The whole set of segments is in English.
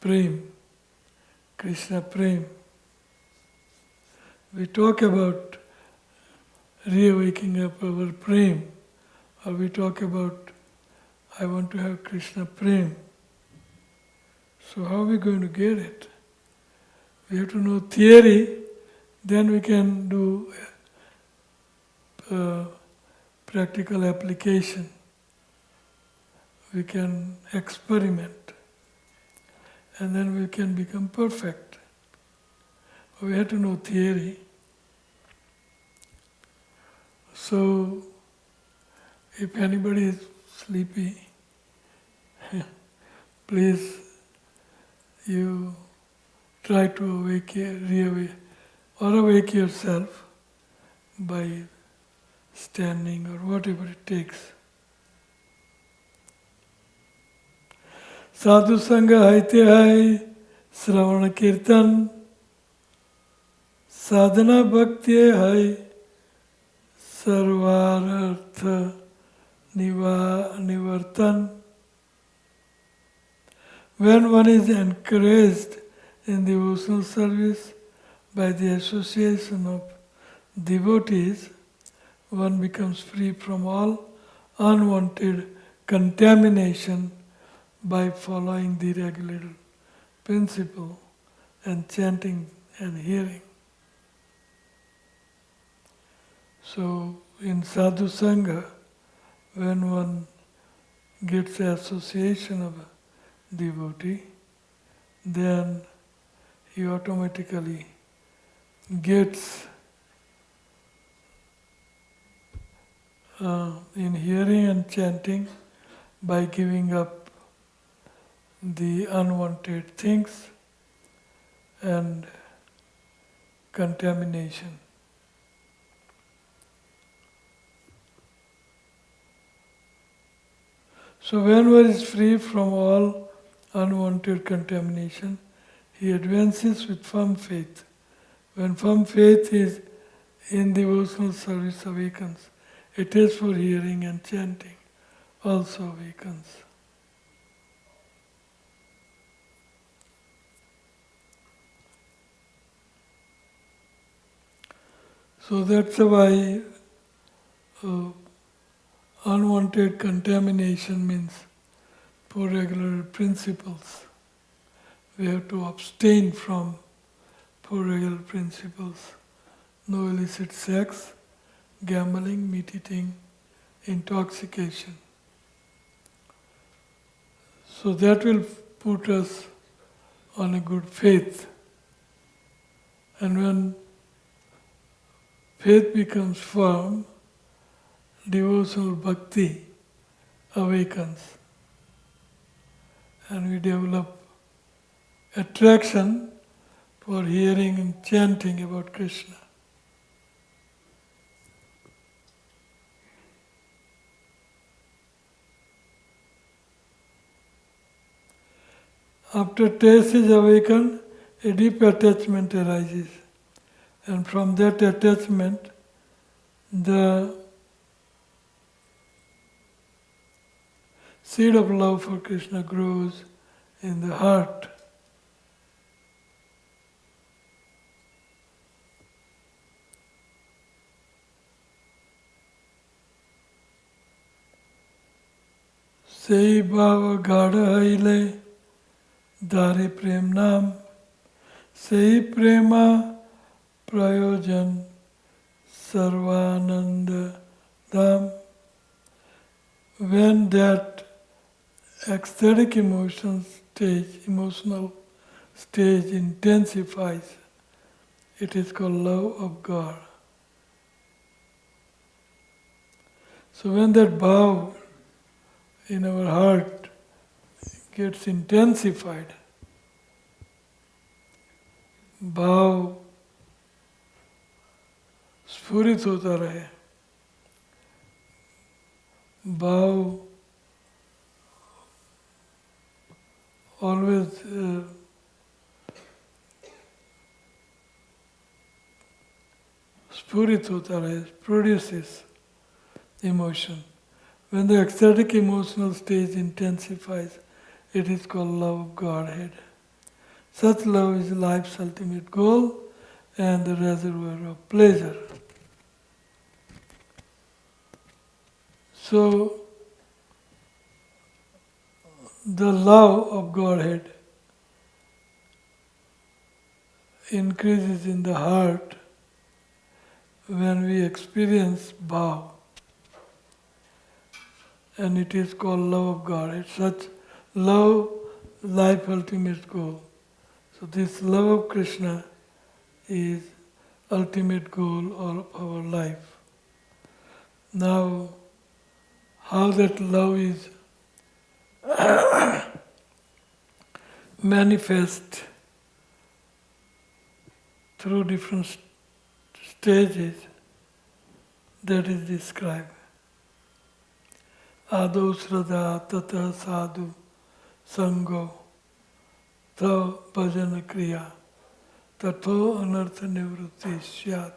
Prem, Krishna Prem. We talk about reawakening up our Prem, or we talk about I want to have Krishna Prem. So how are we going to get it? We have to know theory, then we can do practical application. We can experiment, and then we can become perfect. We have to know theory. So, if anybody is sleepy, please, you try to awake yourself by standing or whatever it takes. Sadhu Sangha haite hai, Shravana Kirtan, Sadhana Bhakti hai, Sarvarartha Nivartan. When one is encouraged in devotional service by the association of devotees, one becomes free from all unwanted contamination by following the regulated principle and chanting and hearing. So in Sadhu Sangha, when one gets the association of a devotee, then he automatically gets in hearing and chanting by giving up the unwanted things and contamination. So when one is free from all unwanted contamination, he advances with firm faith. When firm faith is in devotional service awakens, it is for hearing and chanting also awakens. So that's why unwanted contamination means poor regular principles. We have to abstain from poor regular principles. No illicit sex, gambling, meat eating, intoxication. So that will put us on a good faith. And when faith becomes firm, devotional bhakti awakens. And we develop attraction for hearing and chanting about Krishna. After taste is awakened, a deep attachment arises. And from that attachment, the seed of love for Krishna grows in the heart. Sei bhava gada haile Dare prem nam, sei prema prayojan sarvananda dham. When that ecstatic emotional stage intensifies, it is called love of God. So when that bhav in our heart gets intensified, भाव स्फुरित होता रहे, भाव always स्फुरित होता रहे, produces emotion. When the ecstatic emotional stage intensifies, it is called love of Godhead. Such love is life's ultimate goal and the reservoir of pleasure. So, the love of Godhead increases in the heart when we experience bhav, and it is called love of Godhead. Such love, life ultimate goal. So this love of Krishna is ultimate goal of our life. Now, how that love is manifest through different stages, that is described. Ado Shraddha Tata Sadhu Sango Tha Bhajana Kriya Tato Anartha Nivrutti Syat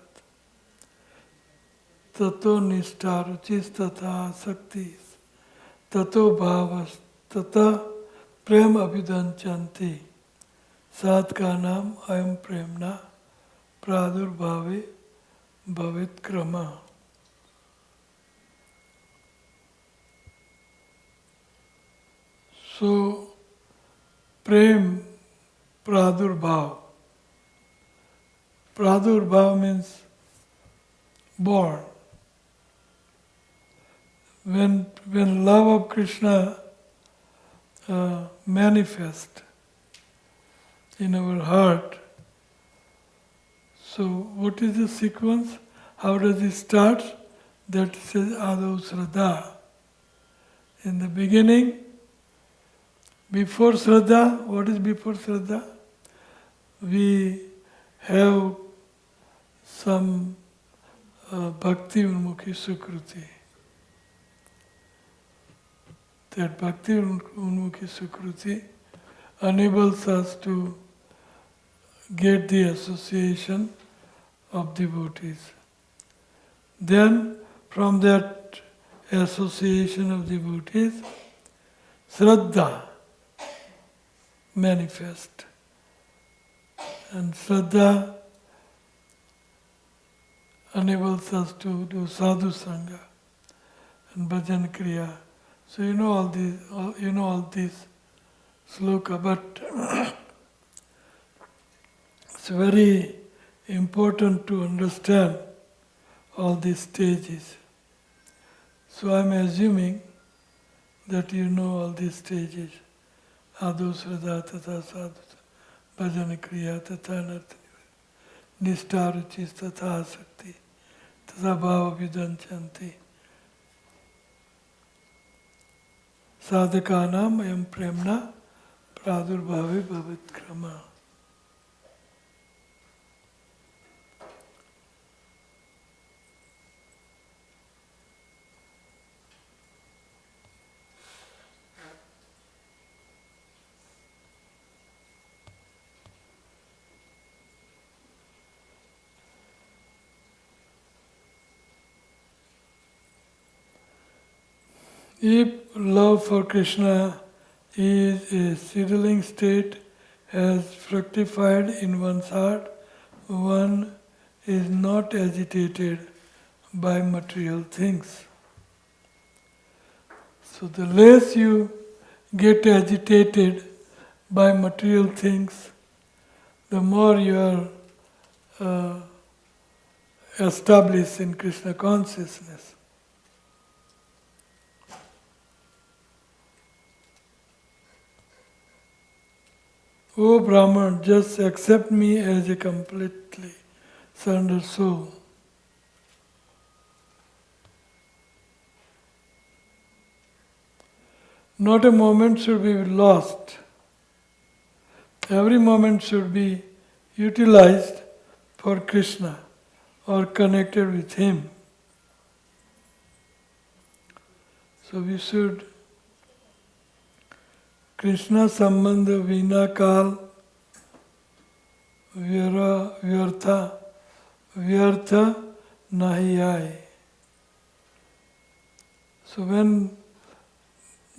Tato Nishta Ruchis Tata Saktis Tato Bhavas Tata Prem Abhidanchanti Sat ka naam Ayam Premna Pradurbhave Bhavit Krama. So, Prem Pradurbhav. Pradurbhav means born. When love of Krishna manifests in our heart, so what is the sequence? How does it start? That says Ado Shraddha. In the beginning, before Shraddha, what is before Shraddha? We have some Bhakti Unmukhi Sukruti. That Bhakti Unmukhi Sukruti enables us to get the association of devotees. Then, from that association of devotees, Shraddha manifest. And Shraddha enables us to do sadhu sangha and bhajan kriya. So you know all these sloka, but it's very important to understand all these stages. So I'm assuming that you know all these stages. Ado Shraddha Tata Sadhu Bhajana Kriya Tata Anartha Nishta Ruchis Tata Asakti Tata Bhava Vidanchanti Sadhakanam Ayam Premna Pradurbhave Bhavit Krama. If love for Krishna is a settling state, has fructified in one's heart, one is not agitated by material things. So the less you get agitated by material things, the more you are established in Krishna consciousness. O Brahman, just accept me as a completely surrendered soul. Not a moment should be lost. Every moment should be utilized for Krishna or connected with Him. So we should Krishna Sambandha Vina Kal Vyartha Nahi Ai. So when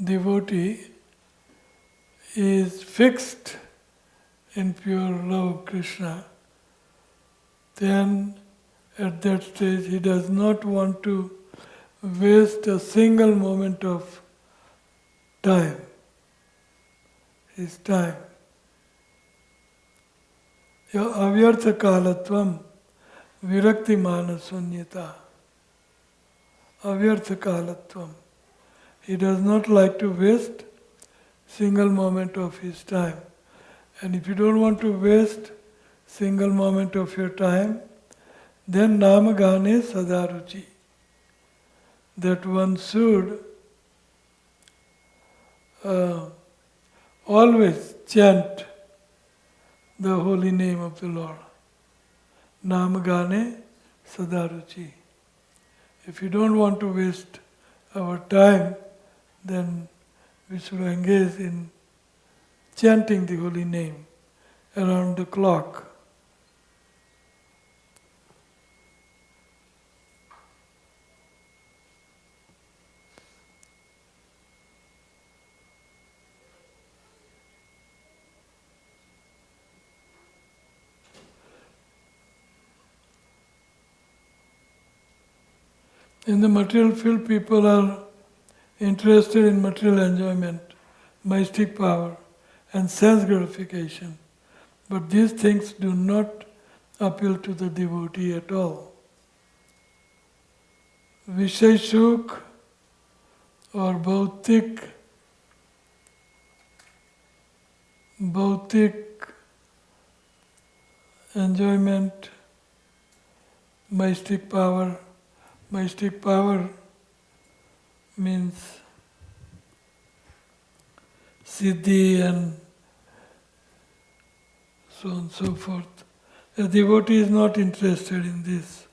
devotee is fixed in pure love of Krishna, then at that stage he does not want to waste a single moment of time, his time. Avyartha kalatvam virakti manasunyata. Avyartha kalatvam. He does not like to waste single moment of his time. And if you don't want to waste single moment of your time, then namagane sadaruchi. That one should always chant the holy name of the Lord. Namagane sadaruchi. If you don't want to waste our time, then we should engage in chanting the holy name around the clock. In the material field, people are interested in material enjoyment, mystic power, and sense gratification. But these things do not appeal to the devotee at all. Vishay Sukh or Bhautik enjoyment, mystic power. Mystic power means siddhi and so on and so forth. A devotee is not interested in this.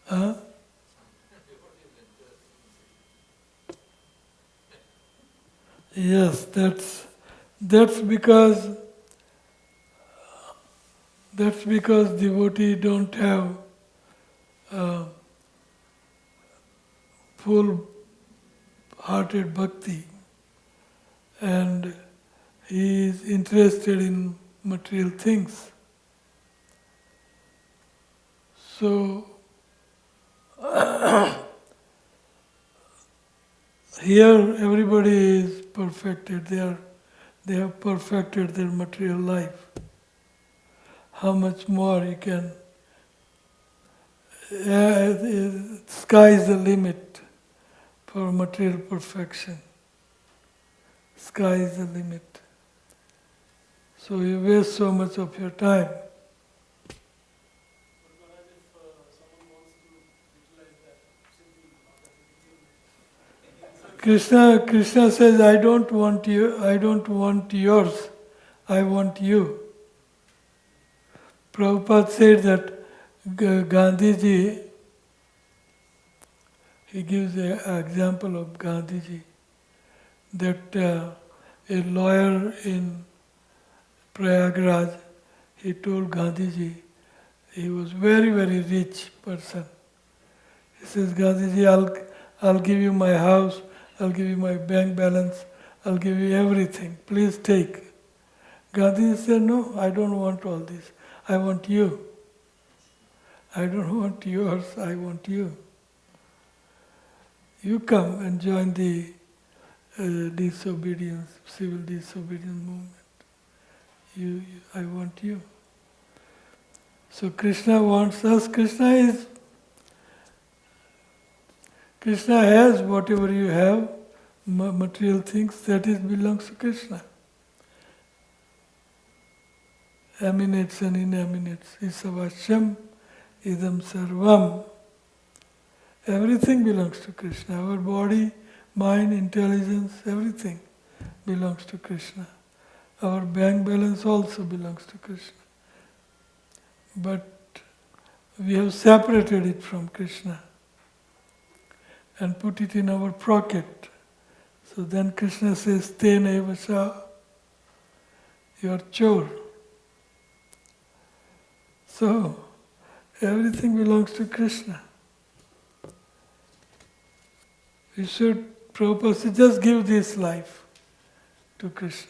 Huh? Yes, that's because devotee don't have full-hearted bhakti, and he is interested in material things. So here everybody is perfected. They have perfected their material life. How much more you can? Sky is the limit for material perfection. Sky is the limit. So you waste so much of your time. Krishna says, I don't want you, I don't want yours, I want you. Prabhupada said that Gandhiji, he gives an example of Gandhiji, that a lawyer in Prayagraj, he told Gandhiji, he was very, very rich person. He says, Gandhiji, I'll give you my house, I'll give you my bank balance, I'll give you everything, please take. Gandhiji said, no, I don't want all this, I want you. I don't want yours, I want you. You come and join the disobedience, civil disobedience movement. I want you. So Krishna wants us. Krishna has whatever you have, material things, that belongs to Krishna. Emanates and inanimates. Isavashyam idam sarvam. Everything belongs to Krishna. Our body, mind, intelligence, everything belongs to Krishna. Our bank balance also belongs to Krishna. But we have separated it from Krishna and put it in our pocket. So then Krishna says, Tena evasa, you are chore. So, everything belongs to Krishna. We should, Prabhupada said, just give this life to Krishna.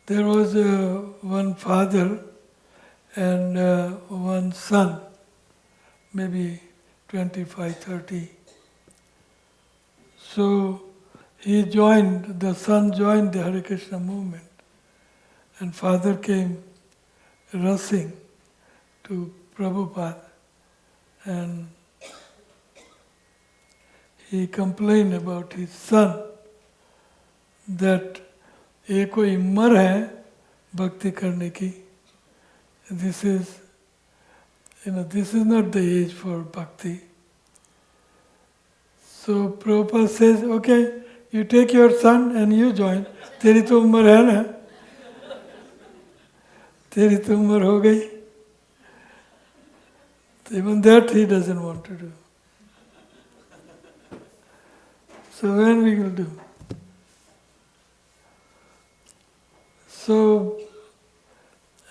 There was one father and one son, maybe 25, 30. So the son joined the Hare Krishna movement, and father came rushing to Prabhupada, and he complained about his son that ये कोई उम्र है भक्ति करने की. This is not the age for bhakti. So Prabhupada says, okay, you take your son and you join. तेरी तो उम्र है ना, तेरी तो उम्र हो गई. Even that he doesn't want to do. So when we will do? So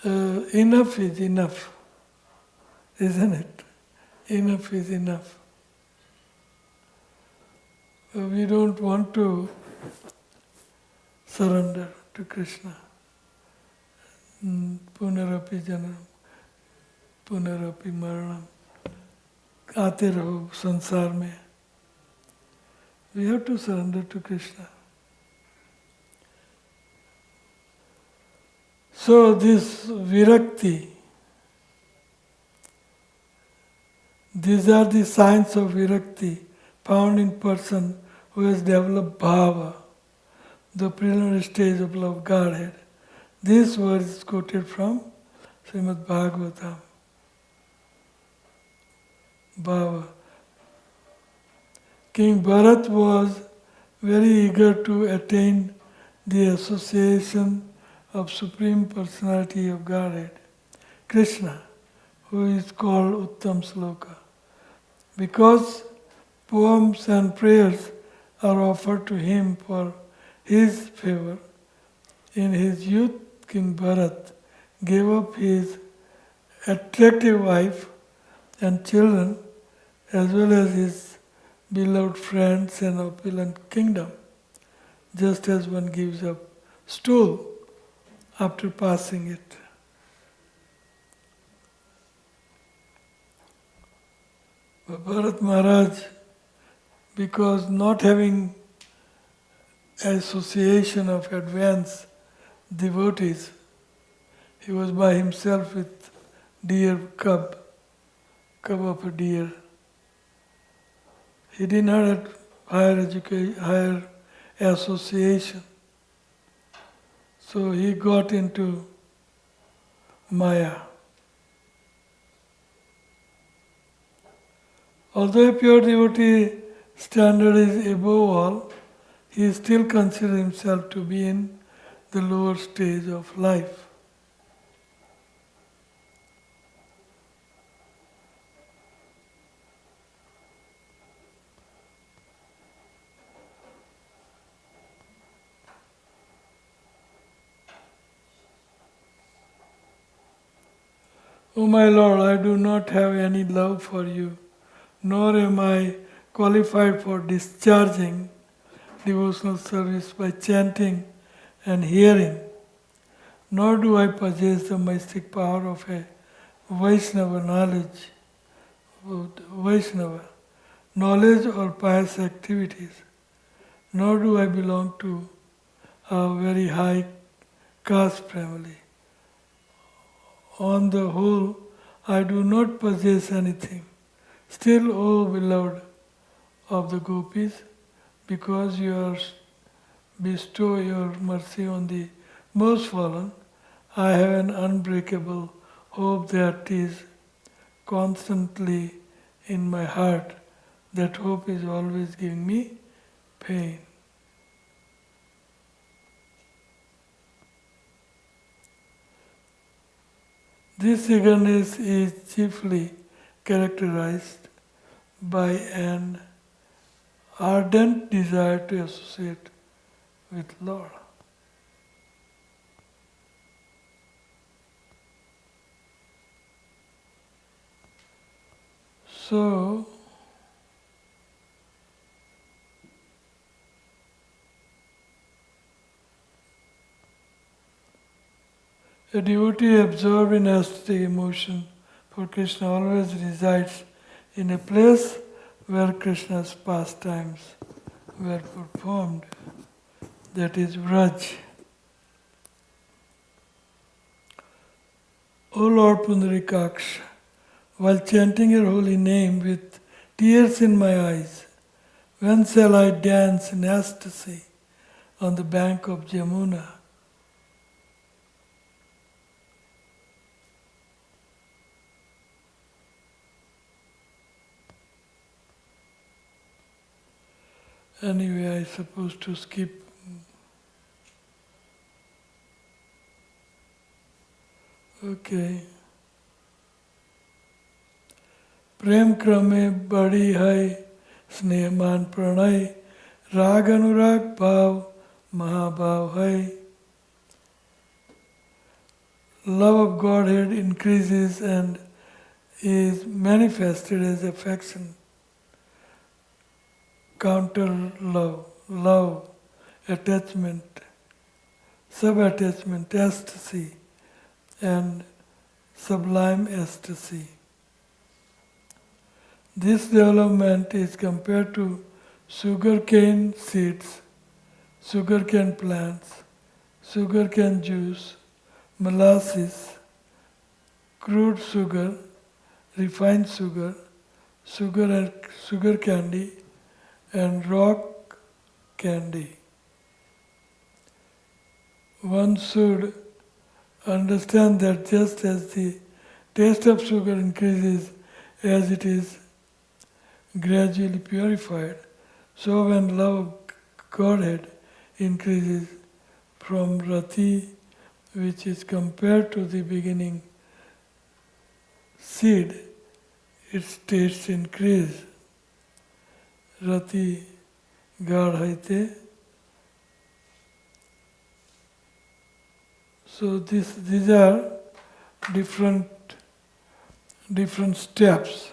enough is enough, isn't it? Enough is enough. We don't want to surrender to Krishna. Punarapi janam, punarapi maranam. आते रहो संसार में. We have to surrender to Krishna. So this virakti, these are the signs of virakti found in person who has developed bhava, the preliminary stage of love Godhead. This word is quoted from Srimad Bhagavatam. Bhava. King Bharat was very eager to attain the association of Supreme Personality of Godhead, Krishna, who is called Uttam Sloka. Because poems and prayers are offered to him for his favor, in his youth King Bharat gave up his attractive wife and children as well as his beloved friends and opulent kingdom, just as one gives up stool after passing it. But Bharat Maharaj, because not having association of advanced devotees, he was by himself with deer cub of a deer. He did not have higher association. So he got into Maya. Although a pure devotee standard is above all, he still considers himself to be in the lower stage of life. O my Lord, I do not have any love for you, nor am I qualified for discharging devotional service by chanting and hearing, nor do I possess the mystic power of a Vaishnava knowledge or pious activities, nor do I belong to a very high caste family. On the whole, I do not possess anything. Still, O beloved of the gopis, because you bestow your mercy on the most fallen, I have an unbreakable hope that is constantly in my heart. That hope is always giving me pain. This eagerness is chiefly characterized by an ardent desire to associate with Lord. So, A devotee absorbed in aesthetic emotion for Krishna always resides in a place where Krishna's pastimes were performed, that is Vraj. O Lord Pundarikaksha, while chanting your holy name with tears in my eyes, when shall I dance in ecstasy on the bank of Jamuna? Anyway, I suppose to skip. Okay. प्रेम क्रमे बड़ी है स्नेहमान प्रणय राग अनुराग भाव महाभाव है. Love of Godhead increases and is manifested as affection. Counter love, attachment, sub-attachment, ecstasy, and sublime ecstasy. This development is compared to sugarcane seeds, sugarcane plants, sugarcane juice, molasses, crude sugar, refined sugar, sugar candy, and rock candy. One should understand that just as the taste of sugar increases as it is gradually purified, so when love of Godhead increases from rati, which is compared to the beginning seed, its tastes increase. Rati Gadhaite. So these are different steps.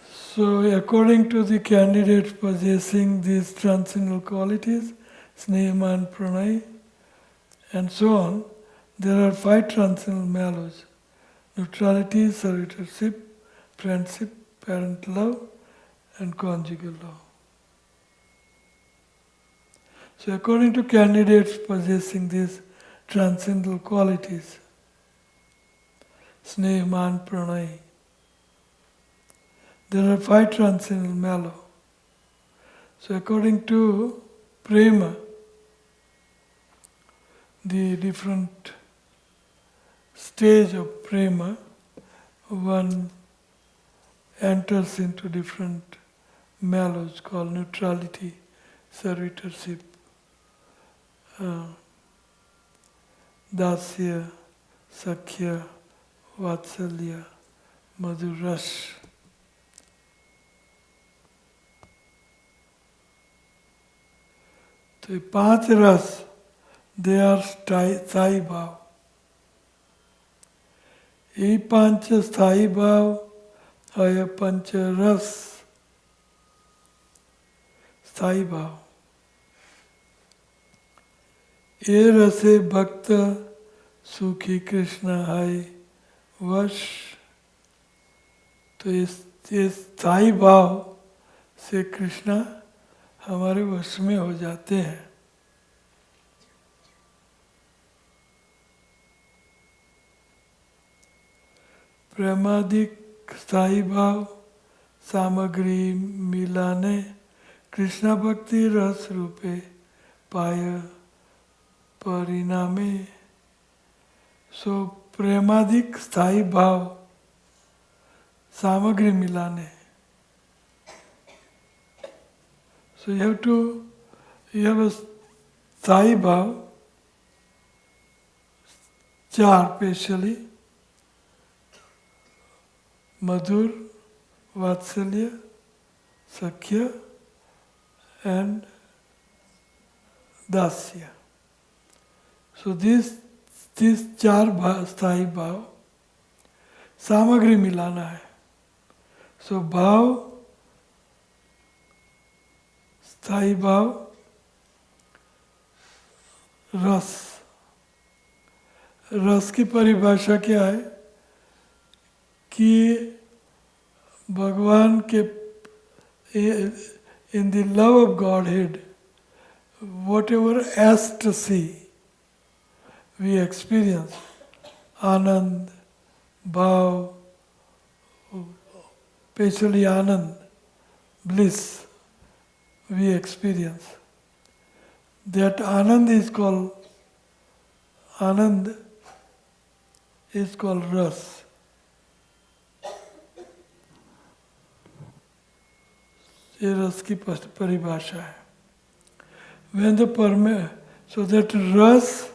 So according to the candidates possessing these transcendental qualities, Snehaman, Pranay, and so on, there are 5 transcendental mallows: neutrality, servitorship, friendship, parent love, and conjugal love. So according to candidates possessing these transcendental qualities, Snehaman, Pranay, there are 5 transcendental mallow. So according to prema, the different stage of prema, one enters into different mallows called neutrality, servitorship, dasya, sakhya, vatsalya, madhurash. तो ये 5 रस, they are स्थायी भाव. ये 5 स्थायी भाव है 5 रस स्थायी भाव. ये रसे भक्त सुखी कृष्ण है वश. तो ये स्थायी भाव से कृष्ण हमारे वश में हो जाते हैं. प्रेमादिक स्थायी भाव सामग्री मिलाने कृष्ण भक्ति रस रूपे पाय परिणामे. सो प्रेमादिक स्थायी भाव सामग्री मिलाने. So you have a स्थायी भाव 4 specially: madhur, vatsalya, sakhya, and dasya. So these 4 स्थायी भाव सामग्री मिलाना है. So भाव, स्थायी भाव, रस, रस की परिभाषा क्या है कि भगवान के in the love of Godhead, whatever ecstasy we experience, Anand, Bhav, especially Anand, bliss, we experience. That Anand is called Ras. ये रस की परिभाषा है. When the so that ras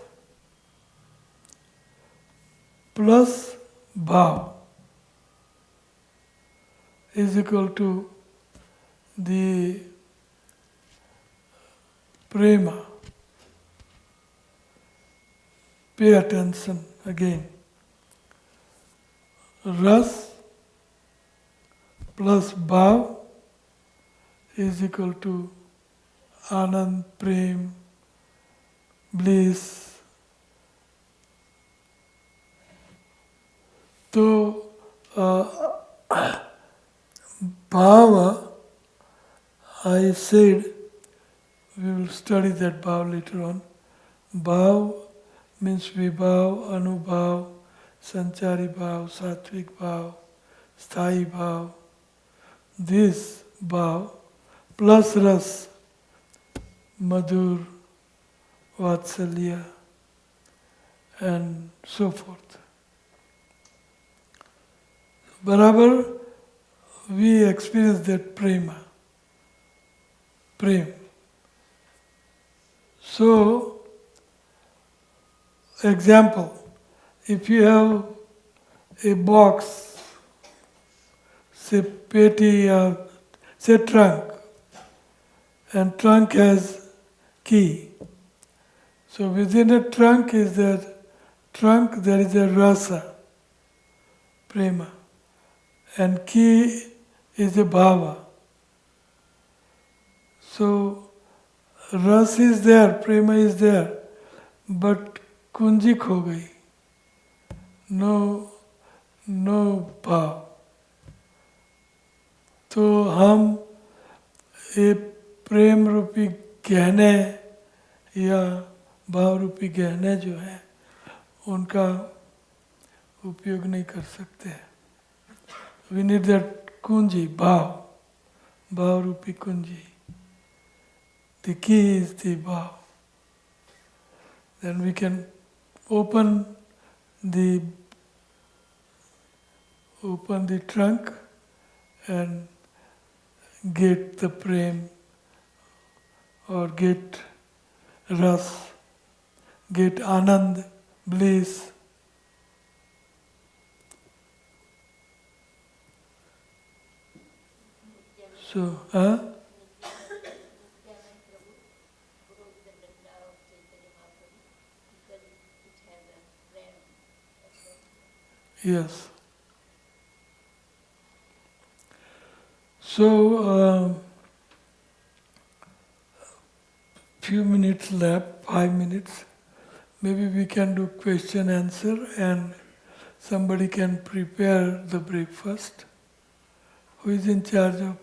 plus bhav is equal to the prema. Pay attention again. Ras plus bhav is equal to Anand, Prem, bliss. So, bhava, I said, we will study that bhav later on. Bhav means vibhav, anubhav, sanchari bhav, sattvic bhav, sthayi bhav. This bhav plus ras, madhur, vatsalya, and so forth. Barabar, we experience that prema, prem. So, example, if you have a box, say peti or say trunk, and trunk has key. So within a trunk is that trunk, there is a rasa, prema, and key is a bhava. So ras is there, prema is there, but kunji kho gayi. No bhav. तो हम ये प्रेम रूपी गहने या भाव रूपी गहने जो हैं उनका उपयोग नहीं कर सकते. We need that kunji, bhav रूपी kunji. The key is the bhav. Then we can open the trunk and get the prem or get ras, get anand, bliss. So, yes. So, few minutes left, 5 minutes. Maybe we can do question answer and somebody can prepare the breakfast. Who is in charge of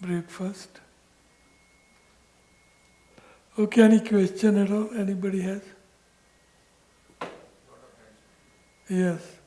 breakfast? Okay, any question at all? Anybody has? Yes.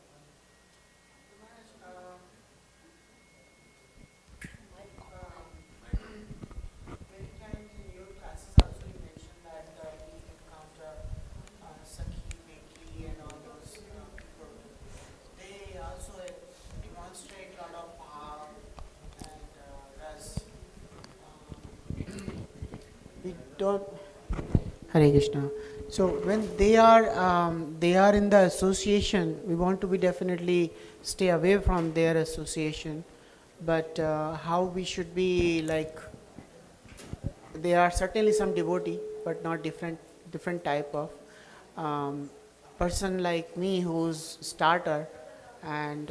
Hare Krishna. So when they are in the association, we want to be definitely stay away from their association. But how we should be like, there are certainly some devotee, but not different type of person like me who's starter and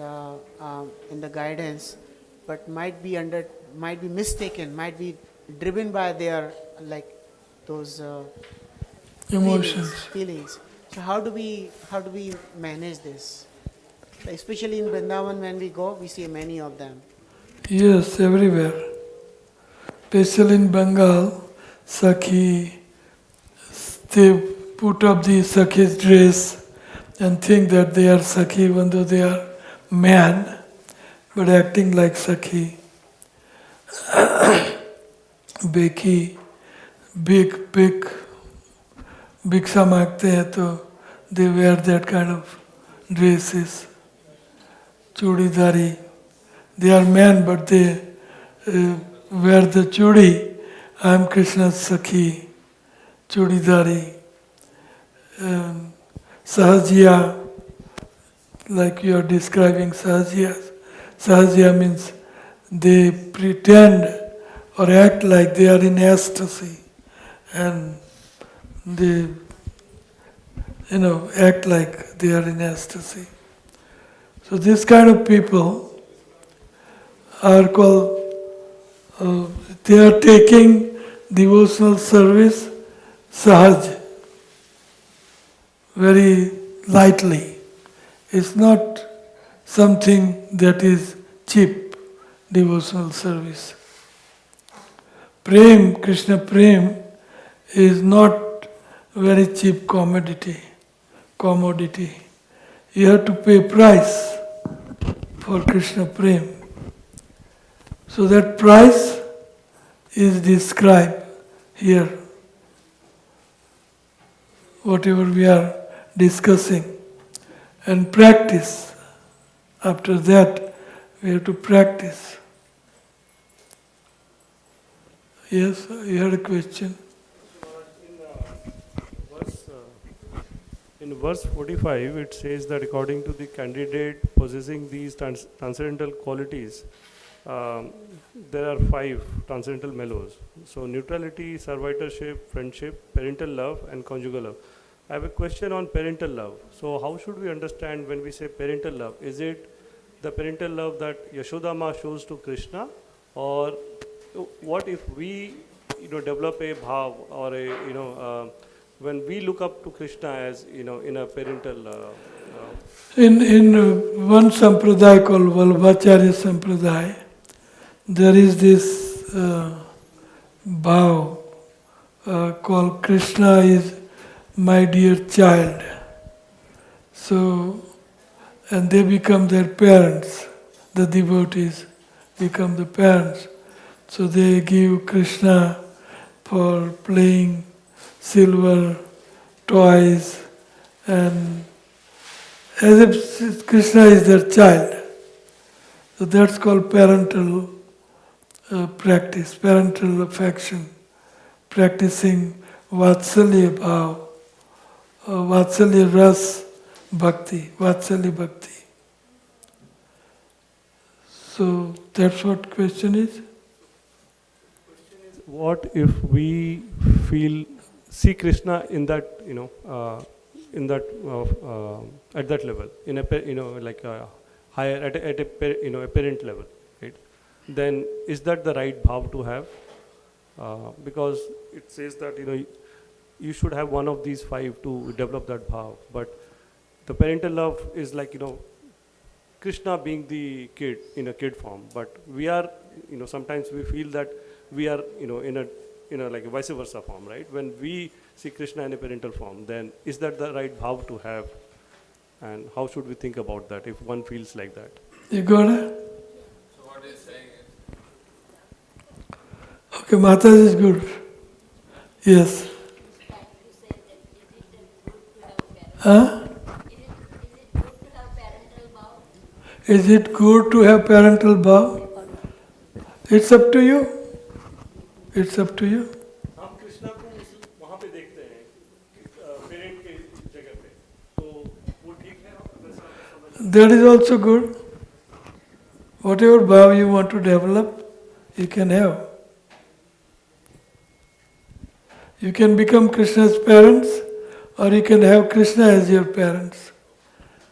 in the guidance, but might be mistaken, might be driven by their like those Emotions. feelings. So how do we manage this? Especially in Vrindavan, when we go, we see many of them. Yes, everywhere. Especially in Bengal, Sakhi, they put up the Sakhi's dress and think that they are Sakhi even though they are man, but acting like Sakhi. Beki, big भिक्षा मांगते हैं तो they wear that kind of dresses, chudidari. They are men but they wear the chudi. I am Krishna's Sakhi, chudidari. Sahajya, like you are describing Sahajya. Sahajya means they pretend or act like they are in ecstasy and they act like they are in ecstasy. So this kind of people are called, they are taking devotional service sahaj, very lightly. It's not something that is cheap, devotional service. Prem, Krishna Prem is not very cheap commodity. You have to pay price for Krishna Prem. So that price is described here. Whatever we are discussing. And practice. After that, we have to practice. Yes, you had a question? In verse 45, it says that according to the candidate possessing these transcendental qualities, there are 5 transcendental mellows. So neutrality, servitorship, friendship, parental love, and conjugal love. I have a question on parental love. So how should we understand when we say parental love? Is it the parental love that Yashodama shows to Krishna, or what if we develop a bhav or a when we look up to Krishna as in a parental in one sampradaya called Vallabhacharya sampradaya, there is this bhav called Krishna is my dear child. So, and they become their parents, the devotees become the parents. So they give Krishna for playing silver toys and as if Krishna is their child. So that's called parental practice, parental affection, practicing Vatsalya bhav, Vatsalya ras bhakti, Vatsalya bhakti. So that's what question is. What if we see Krishna in that at that level, in a like a higher at a parent level, right? Then is that the right bhav to have? Because it says that you should have one of these 5 to develop that bhav. But the parental love is like Krishna being the kid in a kid form. But we are sometimes we feel that we are in a like a vice versa form, right? When we see Krishna in a parental form, then is that the right bhav to have? And how should we think about that if one feels like that? You got it? So what he's saying is, Okay, Mataji is good. Yes. Huh? Is it good to have parental bhav? It's up to you. It's up to you. हम कृष्णा को वहाँ पे देखते हैं parent के जगह पे, तो वो ठीक है? That is also good. Whatever bhav you want to develop, you can have. You can become Krishna's parents, or you can have Krishna as your parents.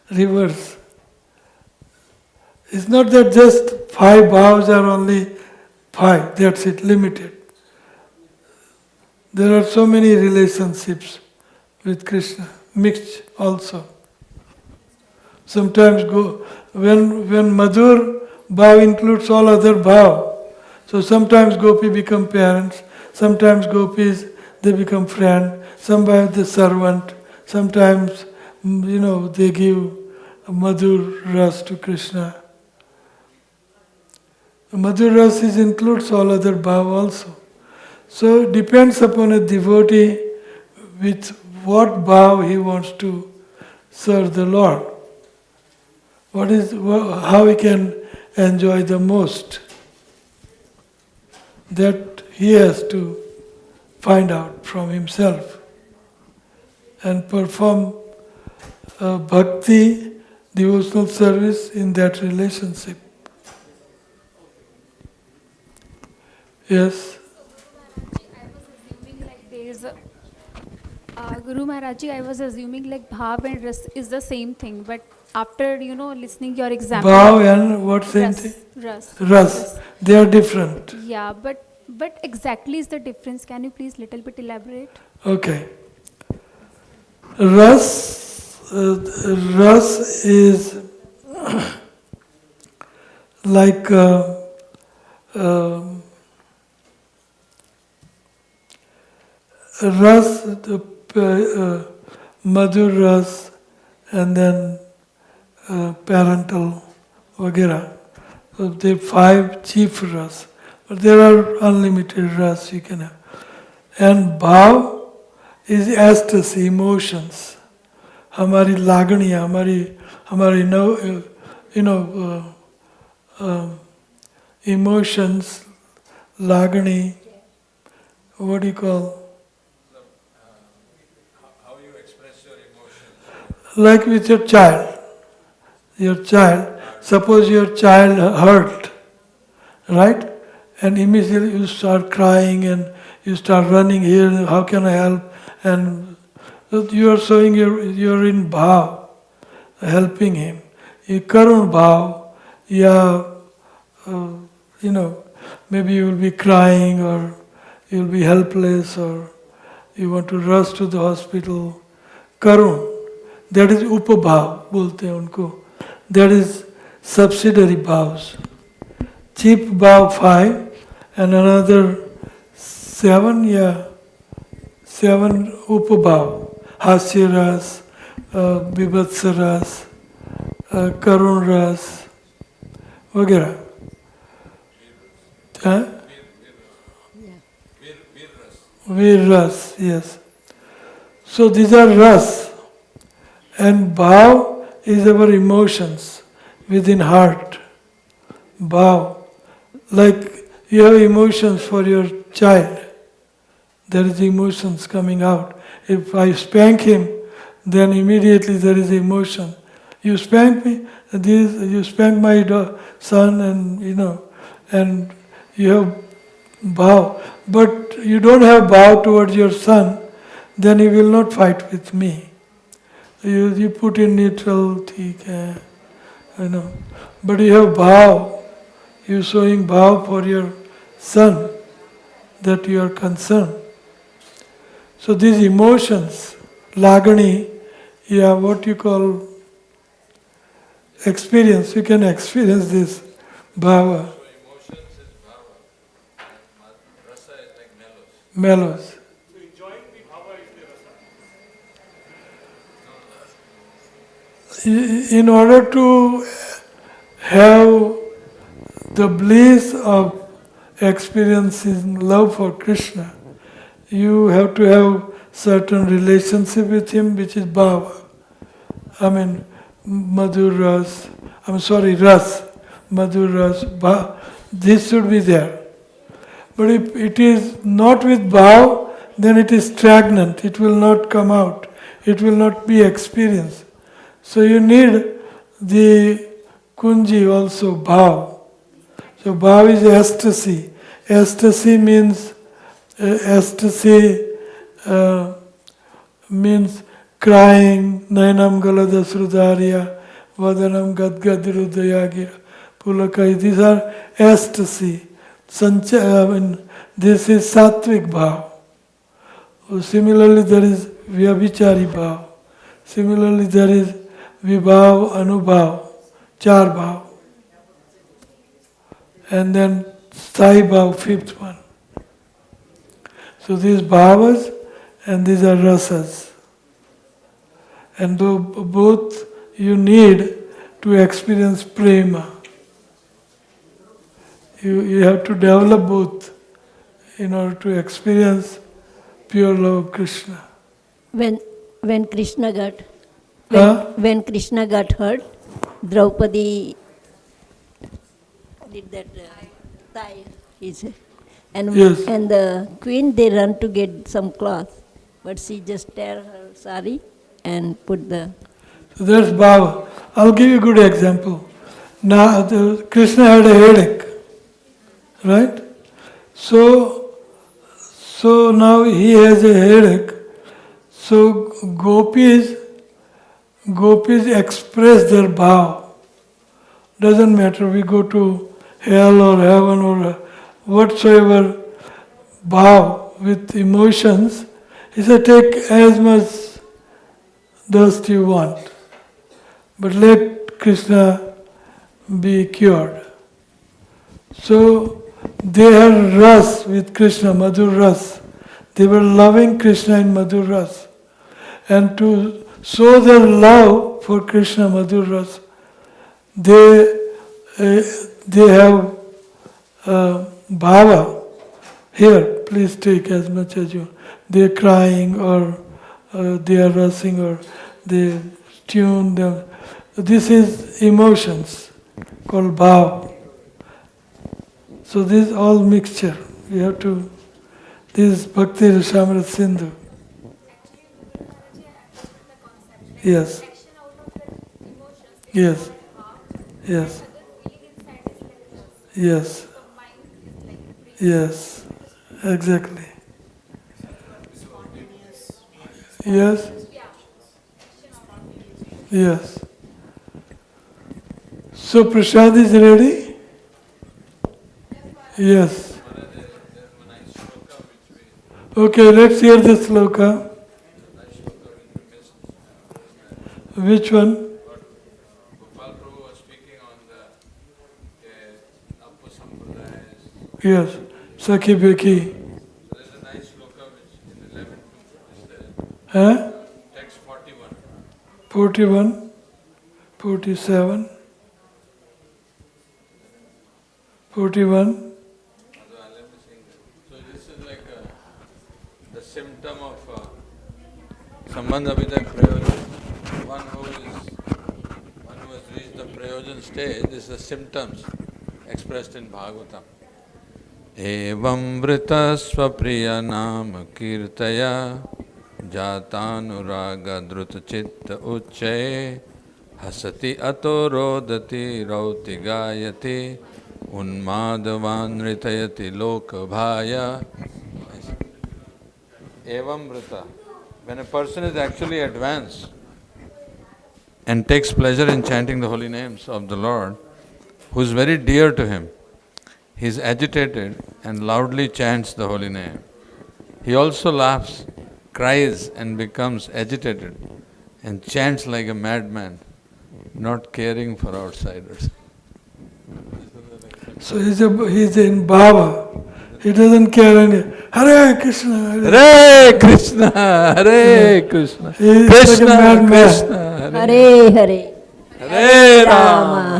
Reverse. It's not that just 5 bhavs are only 5, that's it, limited. There are so many relationships with Krishna, mixed also. Sometimes when Madhur bhav includes all other bhav. So sometimes Gopi become parents, sometimes Gopis they become friend, sometimes the servant, sometimes they give Madhur ras to Krishna. Madhur ras includes all other bhav also. So it depends upon a devotee with what bhav he wants to serve the Lord. How he can enjoy the most. That he has to find out from himself and perform bhakti, devotional service in that relationship. Yes? Guru Maharaji, I was assuming like bhav and ras is the same thing, but after listening your example. Bhav and what same ras, thing? ras. Ras. They are different. Yeah, but exactly is the difference. Can you please little bit elaborate? Okay. Ras is like ras, madhur ras, and then parental, vagera. So there are 5 chief ras, but there are unlimited ras you can have. And bhav is ecstasy, emotions. हमारी लागणियाँ, हमारी emotions, lagani, what do you call? How you express your emotions? Like with your child. Suppose your child hurt, right? And immediately you start crying and you start running here, how can I help? And you are showing you're in bhav, helping him. Karun bhav, maybe you will be crying or you will be helpless or you want to rush to the hospital. Karun, that is upabhav, bolte hain unko. That is subsidiary bhavs. Chief bhav 5 and another 7 upabhav. Hasya ras, Bibhatsa ras, Karun ras, वगैरह. Veer ras, yes. So these are ras. And bhav is our emotions within heart. Bhav. Like you have emotions for your child. There is emotions coming out. If I spank him, then immediately there is emotion. You spank me, you spank my son, and you have bhav. But you don't have bhav towards your son, then he will not fight with me. You put in neutral, theek hai, But you have bhav. You showing bhav for your son, that you are concerned. So these emotions, lagani, what you call experience, you can experience this bhava. So emotions is bhava, and rasa is like mellows. Mellows. So enjoying the bhava is the rasa. In order to have the bliss of experiencing love for Krishna, you have to have certain relationship with him, which is bhava. Madhur ras, ras, madhur ras, bhava. This should be there. But if it is not with bhav, then it is stagnant. It will not come out. It will not be experienced. So you need the kunji also, bhav. So bhav is ecstasy. Ecstasy means crying, nainam galada srudarya, vadanam gadgadrudayagira, pulakai. These are ecstasy. This is sattvic bhav. Similarly, there is Vyabhichari Bhav. Similarly, there is Vibhav, Anubhav, Char Bhav. And then Sai Bhav, fifth one. So these bhavas and these are rasas. And though both you need to experience prema. You have to develop both in order to experience pure love of Krishna. When Krishna got Huh? when Krishna got hurt, Draupadi did that tie his and Yes. and the queen they run to get some cloth, but she just tear her sari and put the. So that's bhava. I'll give you a good example. Now, Krishna had a headache, right? So now he has a headache. So gopis express their bhav. Doesn't matter, we go to hell or heaven or whatsoever bhav with emotions. He said, take as much dust you want, but let Krishna be cured. So they had ras with Krishna, Madhur ras. They were loving Krishna in Madhur ras. And to show their love for Krishna, Madhur ras, they have bhava. Here, please take as much as you. They are crying or they are rushing or they tune them. This is emotions called bhava. So this is all mixture. We have to. This is Bhakti Rasamrita Sindhu. Yes. Yes. Yes. Yes. Yes. Exactly. Yes. Yes. So Prasad is ready? Yes. Okay, let's hear the sloka. Which one? Gopal Prabhu was speaking on the Appa Sampradayas. Yes. Sakhi Beki. So there's a nice sloka which in 11.2 is there. Huh? Text 41. 41, 47, 41. Let me sing that. So this is like the symptom of Sambandha Vidak Prayojan. One who has reached the Prayojan stage, this is the symptoms expressed in Bhagavatam. Evam vrita svapriya nama kirtaya jatanuraga druta chitta uccaye hasati ato rodati rauti gayati unmadavan ritayati lokabhaya. Evam vrita. When a person is actually advanced and takes pleasure in chanting the holy names of the Lord, who is very dear to him, he is agitated and loudly chants the holy name. He also laughs, cries and becomes agitated and chants like a madman, not caring for outsiders. So he's in bhava. He doesn't care any. Hare Krishna. Hare Krishna, Hare Krishna, He is Krishna, like a madman. Krishna, Hare Hare, Hare Rama,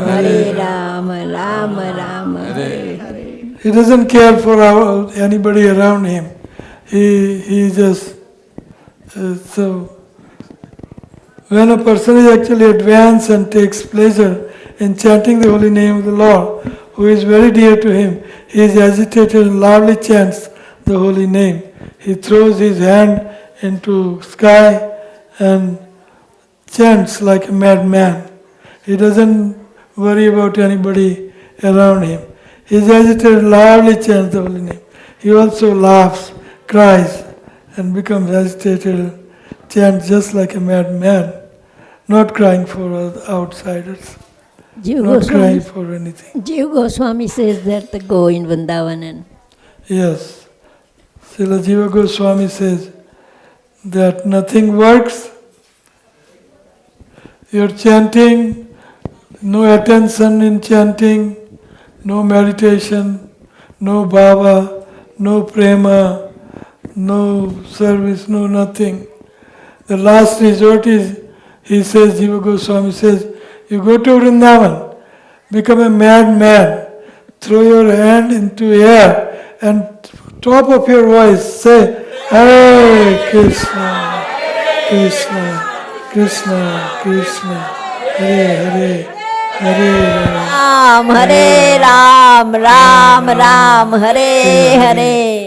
Rama, Hare Rama, Rama Rama, Hare Hare. He doesn't care for anybody around him. He just so. When a person is actually advanced and takes pleasure in chanting the holy name of the Lord, who is very dear to him, he is agitated and loudly chants the holy name. He throws his hand into sky and chants like a madman. He doesn't worry about anybody around him. He is agitated, loudly chants the holy name. He also laughs, cries, and becomes agitated, chants just like a madman, not crying for outsiders, Jiva not crying Goswami, for anything. Jiva Goswami says that the go in Vrindavan and Yes. Srila Jiva Goswami says that nothing works. You're chanting, no attention in chanting, no meditation, no bhava, no prema, no service, no nothing. The last resort is, he says, Jiva Goswami says, you go to Vrindavan, become a madman, throw your hand into air and top of your voice say, Hare Krishna, Krishna, Krishna, Krishna, Hare Hare, Hare Rama, Ram, Hare Ram, Ram Ram, Hare Hare.